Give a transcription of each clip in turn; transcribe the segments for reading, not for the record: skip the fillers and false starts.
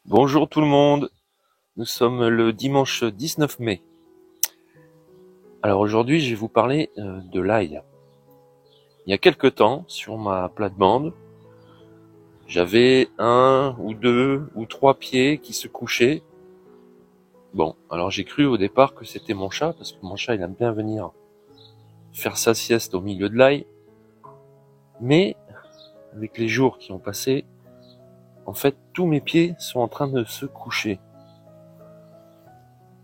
Bonjour tout le monde, nous sommes le dimanche 19 mai. Alors aujourd'hui je vais vous parler de l'ail. Il y a quelque temps, sur ma plate-bande, j'avais 1 ou 2 ou 3 pieds qui se couchaient. Bon, alors j'ai cru au départ que c'était mon chat, parce que mon chat il aime bien venir faire sa sieste au milieu de l'ail. Mais avec les jours qui ont passé, en fait tous mes pieds sont en train de se coucher.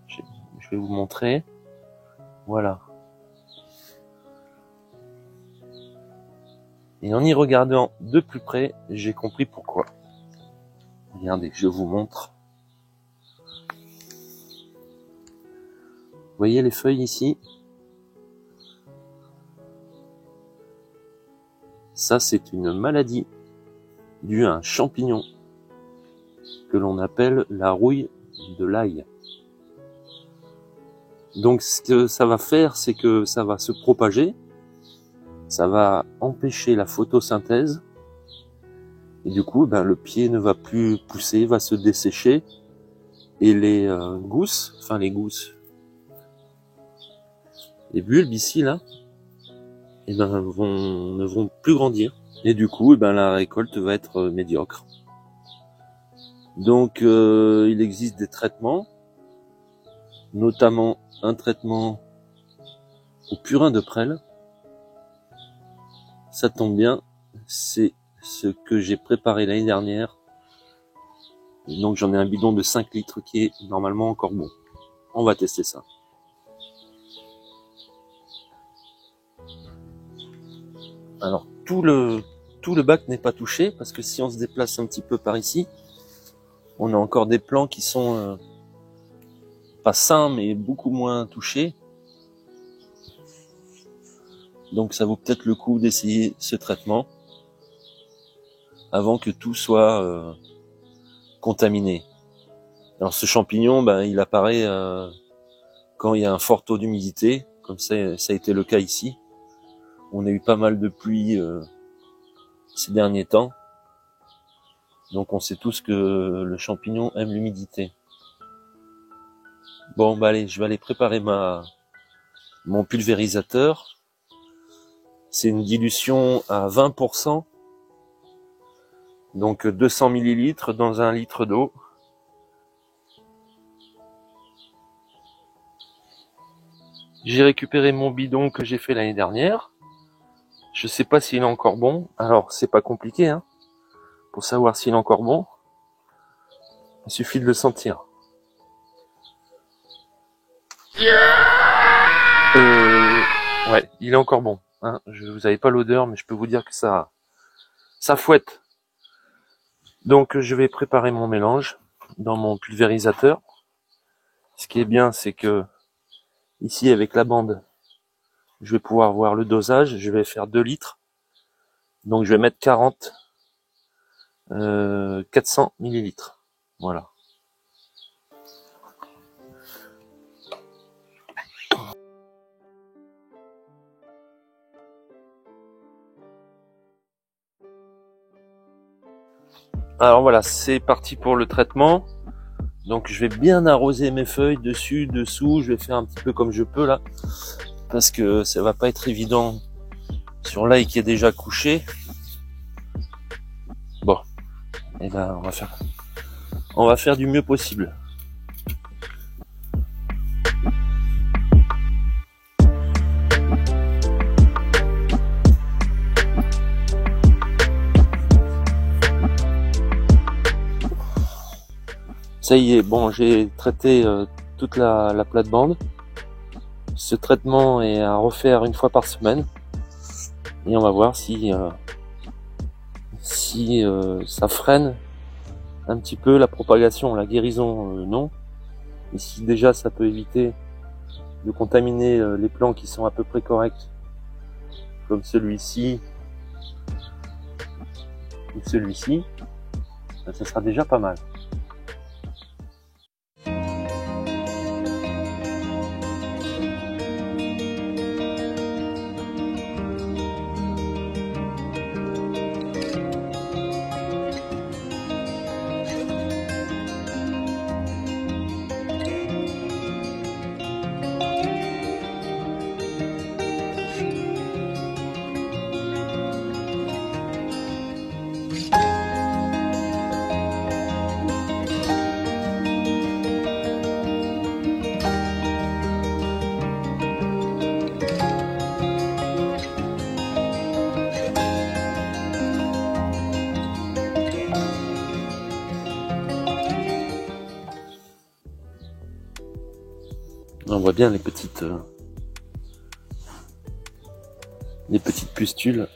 Je vais vous montrer. Voilà. Et en y regardant de plus près, j'ai compris pourquoi. Regardez, je vous montre. Vous voyez les feuilles ici? Ça, c'est une maladie due à un champignon que l'on appelle la rouille de l'ail. Donc ce que ça va faire, c'est que ça va se propager, ça va empêcher la photosynthèse, et du coup, le pied ne va plus pousser, va se dessécher, et les gousses, les bulbes ici là, ne vont plus grandir, et du coup, la récolte va être médiocre. Donc, il existe des traitements, notamment un traitement au purin de prêle. Ça tombe bien, c'est ce que j'ai préparé l'année dernière. Et donc j'en ai un bidon de 5 litres qui est normalement encore bon. On va tester ça. Alors tout le bac n'est pas touché, parce que si on se déplace un petit peu par ici, on a encore des plants qui sont pas sains mais beaucoup moins touchés. Donc ça vaut peut-être le coup d'essayer ce traitement avant que tout soit contaminé. Alors ce champignon, il apparaît quand il y a un fort taux d'humidité, comme ça a été le cas ici. On a eu pas mal de pluie ces derniers temps, donc on sait tous que le champignon aime l'humidité. Bon, allez, je vais aller préparer mon pulvérisateur. C'est une dilution à 20%, donc 200 ml dans 1 litre d'eau. J'ai récupéré mon bidon que j'ai fait l'année dernière. Je sais pas s'il est encore bon. Alors, c'est pas compliqué, pour savoir s'il est encore bon. Il suffit de le sentir. Ouais, il est encore bon. Vous avez pas l'odeur, mais je peux vous dire que ça fouette. Donc je vais préparer mon mélange dans mon pulvérisateur. Ce qui est bien, c'est que ici avec la bande, je vais pouvoir voir le dosage. Je vais faire 2 litres. Donc je vais mettre 400 millilitres. Voilà. Alors voilà, c'est parti pour le traitement. Donc je vais bien arroser mes feuilles dessus, dessous. Je vais faire un petit peu comme je peux là, parce que ça va pas être évident sur l'ail qui est déjà couché. Bon, et on va faire du mieux possible. Ça y est, bon, j'ai traité toute la plate-bande. Ce traitement est à refaire 1 fois par semaine. Et on va voir si ça freine un petit peu la propagation, la guérison, non. Et si déjà ça peut éviter de contaminer les plants qui sont à peu près corrects, comme celui-ci ou celui-ci, ça sera déjà pas mal. On voit bien les petites pustules.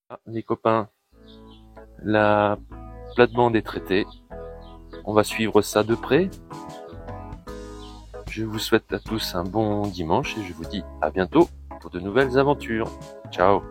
Ah, les copains, la plate-bande est traitée. On va suivre ça de près. Je vous souhaite à tous un bon dimanche et je vous dis à bientôt pour de nouvelles aventures. Ciao!